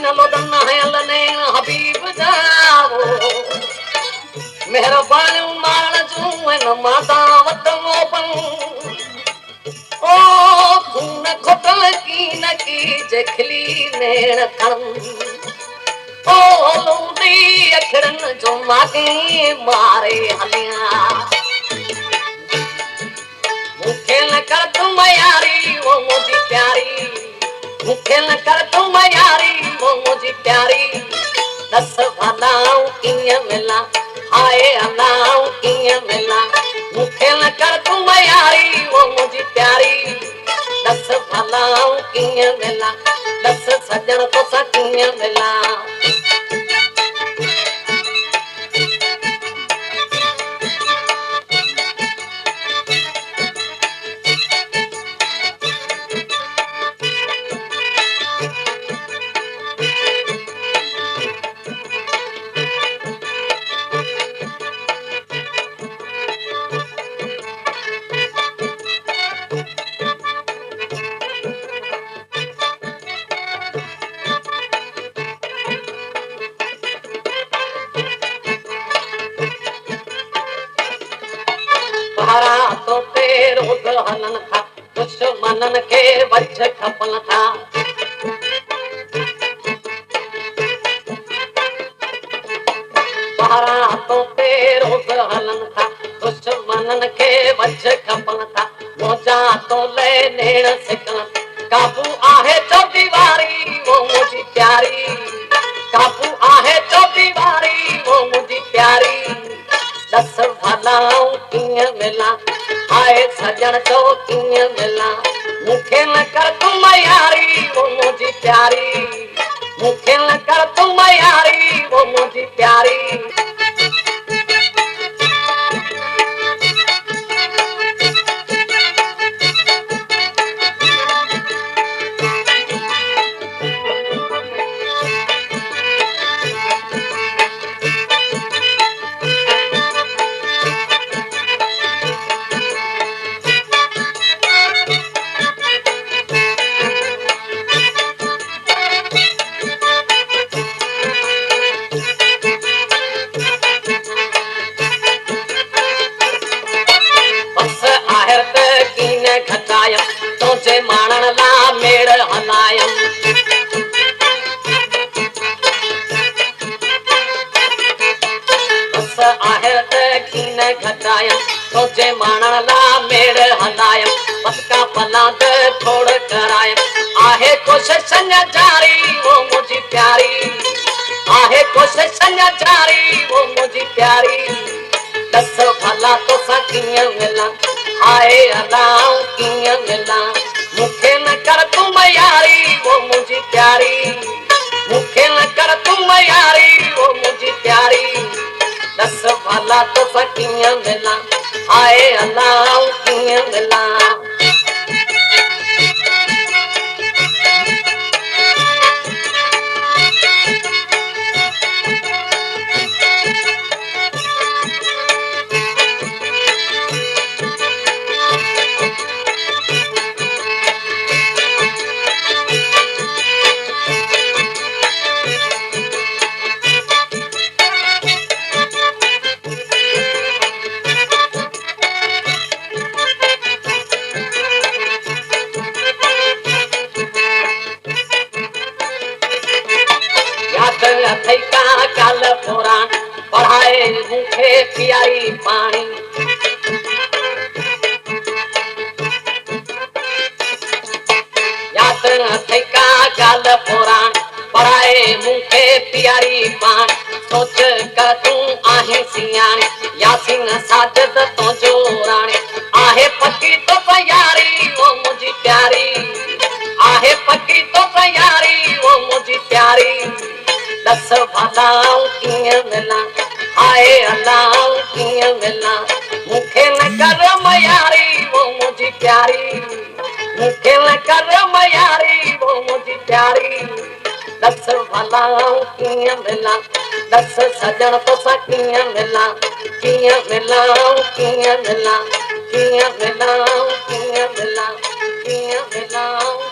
न लोडन है लनेन हबीब जाओ मेहरबान माण जो न माता वतमो पन ओ खून खोटल की न की जखली नेण खण ओ लूंदी अखड़न जो मागे मारे हलिया मुखे न कर तुम यारी वो मुझी प्यारी मुखे न कर तुम यारी वो मुझी प्यारी दस भलाऊं किया मिला हाय अलाऊं किया मिला मुखे न कर तुम यारी वो मुझी प्यारी दस भलाऊं किया मिला दस सजन तो सा किया मिला तो तेरो हलन था दुश्मनन के वज खपन था तो तेरो हलन था दुश्मनन के वज खपन था मोजा तो ले नेण सिकन काबू आहे जो दीवारी वो मुझी प्यारी काबू आहे जो दीवारी वो मुझी प्यारी दस भलाऊं किया मिला हाय सजन तो किया मिला मुखे न कर तुम यारी वो मुझी प्यारी मुखे न कर तुम यारी वो मुझी प्यारी तुझे मानन ला मेड़ हलायम बस आहे कीन घटायम तुझे मानन ला मेड़ हलायम बसका पलाद थोड़ करायम आहे कोशिश जारी वो मुझी प्यारी आहे कोशिश जारी वो मुझी प्यारी दस भला तो सा किया मिला हाय अलाऊं किया मिला मुखे न कर तुम यारी वो मुझी प्यारी मुखे न कर तुम यारी वो मुझी प्यारी दस भला तो सा किया मिला हाय अलाऊं किया मिला काल पुराण पढ़ाए मुखे पियाई पानी याद थे का काल पुराण पढ़ाए मुखे पियारी पान सोच कर तू आहे सियाने यासीन साजद तो जोराने आहे पक्की तो प्यारी वो मुझी प्यारी आहे पक्की तो प्यारी वो मुझी प्यारी दस भलाऊं किया मिला हाय अलाऊं किया मिला मुखे न कर मयारी वो मुझी प्यारी मुखे न कर मयारी वो मुझी प्यारी दस भलाऊं किया मिला दस सजन तो सा किया मिला किया मिलाऊं किया मिला किया मिलाऊं किया मिला किया मिलाऊं